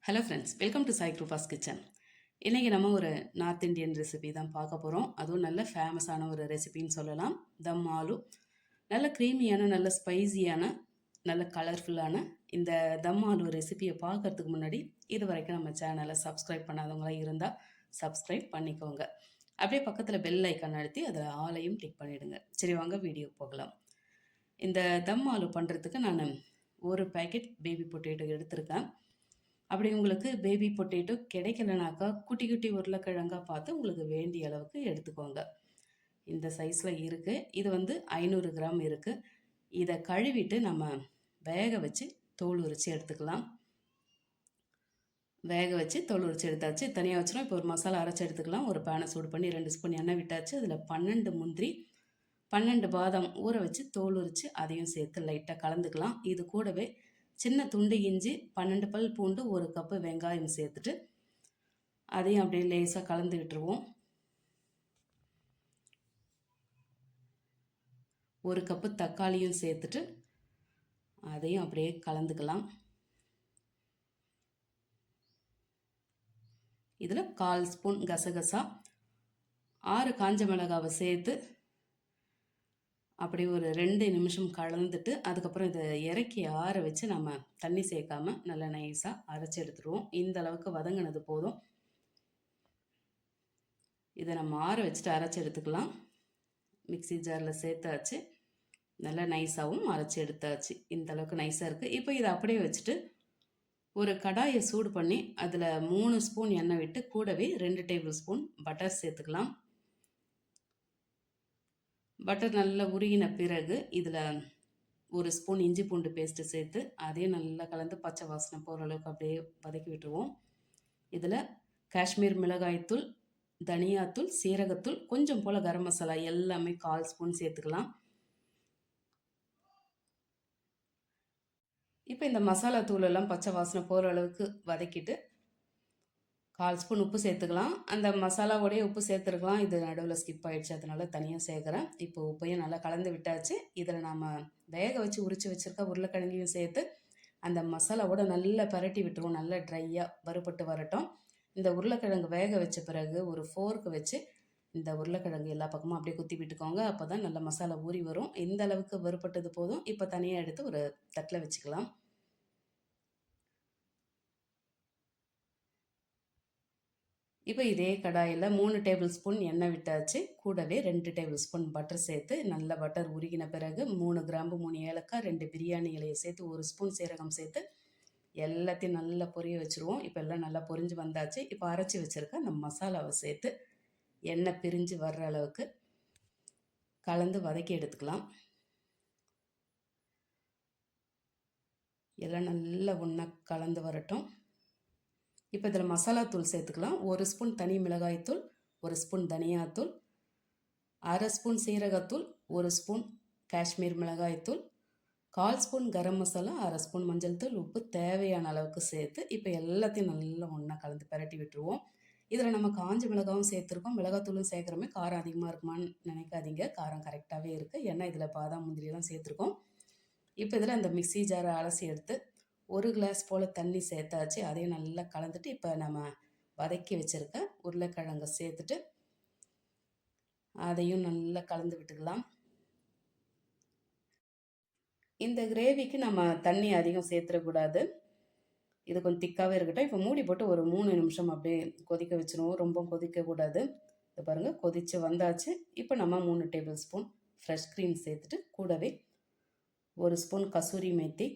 Hello friends, welcome to Sai Kiruba's kitchen. இன்றைக்கி நம்ம ஒரு நார்த் இந்தியன் ரெசிபி தான் பார்க்க போகிறோம். அதுவும் நல்ல ஃபேமஸான ஒரு ரெசிபின்னு சொல்லலாம். தம் ஆலு. நல்ல க்ரீமியான, நல்ல ஸ்பைசியான, நல்ல கலர்ஃபுல்லான இந்த தம் ஆலு ரெசிபியை பார்க்கறதுக்கு முன்னாடி இது வரைக்கும் நம்ம சேனலை சப்ஸ்கிரைப் பண்ணாதவங்களாம் இருந்தால் சப்ஸ்கிரைப் பண்ணிக்கோங்க. அப்படியே பக்கத்தில் பெல் ஐக்கான் அழுத்தி அதில் ஆலையும் டிக் பண்ணிவிடுங்க. சரி, வாங்க வீடியோ போகலாம். இந்த தம் ஆலு பண்ணுறதுக்கு நான் ஒரு பேக்கெட் பேபி பொட்டேட்டோ எடுத்திருக்கேன். அப்படி உங்களுக்கு பேபி பொட்டேட்டோ கிடைக்கலனாக்கா குட்டி குட்டி உருளைக்கிழங்கா பார்த்து உங்களுக்கு வேண்டிய அளவுக்கு எடுத்துக்கோங்க. இந்த சைஸில் இருக்குது. இது 500 கிராம் இருக்குது. இதை கழுவிட்டு நம்ம வேக வச்சு தோல் உரித்து எடுத்துக்கலாம். வேக வச்சு தோல் உரித்து எடுத்தாச்சு. தனியாக வச்சிடும். இப்போ ஒரு மசாலா அரைச்சி எடுத்துக்கலாம். ஒரு பேனை சூடு பண்ணி 2 ஸ்பூன் எண்ணெய் விட்டாச்சு. அதில் 12 முந்திரி, 12 பாதாம் ஊற வச்சு தோல் உரித்து அதையும் சேர்த்து லைட்டாக கலந்துக்கலாம். இது கூடவே சின்ன துண்டு இஞ்சி, 12 பல் பூண்டு, 1 கப்பு வெங்காயம் சேர்த்துட்டு அதையும் அப்படியே லேசாக கலந்து விட்டுருவோம். 1 கப்பு தக்காளியும் சேர்த்துட்டு அதையும் அப்படியே கலந்துக்கலாம். இதில் 1/4 ஸ்பூன் கசகசா, 6 காஞ்ச மிளகாவை சேர்த்து அப்படி ஒரு 2 நிமிஷம் கலந்துட்டு அதுக்கப்புறம் இதை இறக்கி ஆற வச்சு நம்ம தண்ணி சேர்க்காம நல்லா நைஸாக அரைச்சி எடுத்துருவோம். இந்த அளவுக்கு வதங்கினது போதும். இதை நம்ம ஆற வச்சுட்டு அரைச்சி எடுத்துக்கலாம். மிக்சி ஜாரில் சேர்த்தாச்சு. நல்லா நைஸாகவும் அரைச்சி எடுத்தாச்சு. இந்த அளவுக்கு நைஸாக இருக்குது. இப்போ இதை அப்படியே வச்சுட்டு ஒரு கடாயை சூடு பண்ணி அதில் 3 ஸ்பூன் எண்ணெய் விட்டு கூடவே 2 டேபிள் ஸ்பூன் பட்டர் சேர்த்துக்கலாம். பட்டர் நல்லா உருகின பிறகு இதில் 1 ஸ்பூன் இஞ்சி பூண்டு பேஸ்ட்டு சேர்த்து அதையும் நல்லா கலந்து பச்சை வாசனை போகிற அளவுக்கு அப்படியே வதக்கி விட்டுருவோம். இதில் காஷ்மீர் மிளகாய்த்தூள், தனியாத்தூள், சீரகத்தூள், கொஞ்சம் போல் கரம் மசாலா எல்லாமே 1/4 ஸ்பூன் சேர்த்துக்கலாம். இப்போ இந்த மசாலா தூளெல்லாம் பச்சை வாசனை போகிற அளவுக்கு வதக்கிட்டு 1/4 ஸ்பூன் உப்பு சேர்த்துக்கலாம். அந்த மசாலாவோடைய உப்பு சேர்த்துருக்கலாம். இது நடுவில் ஸ்கிப் ஆகிடுச்சு, அதனால தனியாக சேர்க்குறேன். இப்போ உப்பையும் நல்லா கலந்து விட்டாச்சு. இதில் நாம் வேக வச்சு உரித்து வச்சுருக்க உருளைக்கிழங்கையும் சேர்த்து அந்த மசாலாவோட நல்லா பரட்டி விட்டுருவோம். நல்லா ட்ரையாக வறுபட்டு வரட்டும். இந்த உருளைக்கிழங்கு வேக வச்ச பிறகு ஒரு ஃபோர்க்கு வச்சு இந்த உருளைக்கிழங்கு எல்லா பக்கமும் அப்படியே குத்தி விட்டுக்கோங்க. அப்போ தான் நல்ல மசாலா ஊறி வரும். இந்த அளவுக்கு வறுபட்டது போதும். இப்போ தனியாக எடுத்து ஒரு தட்டில் வச்சுக்கலாம். இப்போ இதே கடாயில் 3 டேபிள் ஸ்பூன் எண்ணெய் விட்டாச்சு. கூடவே 2 டேபிள் ஸ்பூன் பட்டர் சேர்த்து நல்லா பட்டர் உருகின பிறகு 3 கிராம்பு, 3 ஏலக்காய், 2 பிரியாணி இலையை சேர்த்து 1 ஸ்பூன் சீரகம் சேர்த்து எல்லாத்தையும் நல்லா பொரிய வச்சுருவோம். இப்போ எல்லாம் நல்லா பொரிஞ்சு வந்தாச்சு. இப்போ அரைச்சி வச்சுருக்க அந்த மசாலாவை சேர்த்து எண்ணெய் பிரிஞ்சு வர்ற அளவுக்கு கலந்து வதக்கி எடுத்துக்கலாம். எல்லாம் நல்லா ஒன்றா கலந்து வரட்டும். இப்போ இதில் மசாலா தூள் சேர்த்துக்கலாம். 1 ஸ்பூன் தனி மிளகாய்த்தூள், 1 ஸ்பூன் தனியாத்தூள், 1/2 ஸ்பூன் சீரகத்தூள், 1 ஸ்பூன் காஷ்மீர் மிளகாய்த்தூள், 1/4 ஸ்பூன் கரம் மசாலா, 1/2 ஸ்பூன் மஞ்சள் தூள், உப்பு தேவையான அளவுக்கு சேர்த்து இப்போ எல்லாத்தையும் நல்லா ஒன்றா கலந்து பரட்டி விட்டுருவோம். இதில் நம்ம காஞ்ச மிளகாவும் சேர்த்துருக்கோம். மிளகாத்தூளும் சேர்க்குறோமே காரம் அதிகமாக இருக்குமான்னு நினைக்காதீங்க. காரம் கரெக்டாகவே இருக்குது. ஏன்னா இதில் பாதாம் முந்திரியெல்லாம் சேர்த்துருக்கோம். இப்போ இதில் அந்த மிக்சி ஜாரை அலசி எடுத்து 1 கிளாஸ் போல் தண்ணி சேர்த்தாச்சு. அதையும் நல்லா கலந்துட்டு இப்போ நம்ம வதக்கி வச்சுருக்க உருளைக்கிழங்கை சேர்த்துட்டு அதையும் நல்லா கலந்து விட்டுக்கலாம். இந்த கிரேவிக்கு நம்ம தண்ணி அதிகம் சேர்த்துடக்கூடாது. இது கொஞ்சம் திக்காகவே இருக்கட்டும். இப்போ மூடி போட்டு ஒரு 3 நிமிஷம் அப்படியே கொதிக்க வச்சுருவோம். ரொம்ப கொதிக்கக்கூடாது. இது பாருங்கள், கொதித்து வந்தாச்சு. இப்போ நம்ம 3 டேபிள் ஸ்பூன் ஃப்ரெஷ் க்ரீம் சேர்த்துட்டு கூடவே 1 ஸ்பூன் கசூரி மேத்தி,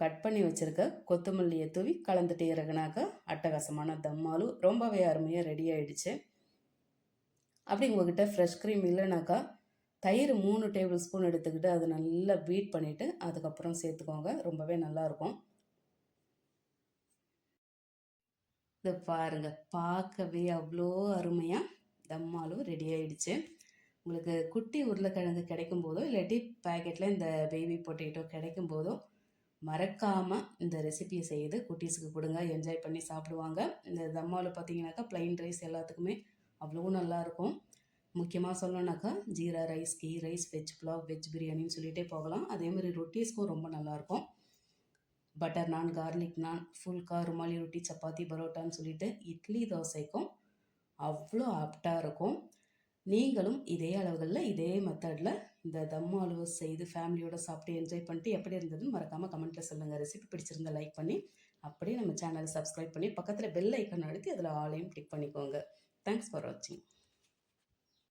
கட் பண்ணி வச்சுருக்க கொத்தமல்லியை தூவி கலந்துட்டு இறக்குனாக்கா அட்டகாசமான தம் ஆலு ரொம்பவே அருமையாக ரெடி ஆகிடுச்சு. அப்படி உங்கள்கிட்ட ஃப்ரெஷ் க்ரீம் இல்லைனாக்கா தயிர் 3 டேபிள் ஸ்பூன் எடுத்துக்கிட்டு அதை நல்லா பீட் பண்ணிவிட்டு அதுக்கப்புறம் சேர்த்துக்கோங்க. ரொம்பவே நல்லாயிருக்கும். இதை பாருங்கள், பார்க்கவே அவ்வளோ அருமையாக தம் ஆலு ரெடி ஆகிடுச்சு. உங்களுக்கு குட்டி உருளைக்கிழங்கு கிடைக்கும் போதோ இல்லாட்டி பேக்கெட்டில் இந்த பேபி பொட்டேட்டோ கிடைக்கும் போதோ மறக்காமல் இந்த ரெசிபியை செய்து குட்டீஸுக்கு கொடுங்க. என்ஜாய் பண்ணி சாப்பிடுவாங்க. இந்த தம் ஆலு பார்த்தீங்கன்னாக்கா ப்ளைன் ரைஸ் எல்லாத்துக்குமே அவ்வளோ நல்லாயிருக்கும். முக்கியமாக சொல்லணுன்னாக்கா jeera rice, ghee rice, veg pulao, veg பிரியாணின்னு சொல்லிகிட்டே போகலாம். அதேமாதிரி ரொட்டீஸ்க்கும் ரொம்ப நல்லாயிருக்கும். பட்டர் நான், கார்லிக் நான், ஃபுல்கா, ருமாலி ரொட்டி, சப்பாத்தி, பரோட்டான்னு சொல்லிட்டு இட்லி தோசைக்கும் அவ்வளோ ஆப்டாக இருக்கும். நீங்களும் இதே அளவுகளில் இதே மெத்தடில் இந்த தம் ஆலுவை செய்து ஃபேமிலியோட சாப்பிட்டு என்ஜாய் பண்ணிட்டு எப்படி இருந்ததுன்னு மறக்காமல் கமெண்ட்டில் சொல்லுங்கள். ரெசிபி பிடிச்சிருந்தா லைக் பண்ணி அப்படியே நம்ம சேனலை சப்ஸ்கிரைப் பண்ணி பக்கத்தில் பெல் ஐக்கான் அழுத்தி அதில் ஆலையும் கிளிக் பண்ணிக்கோங்க. தேங்க்ஸ் ஃபார் வாட்சிங்.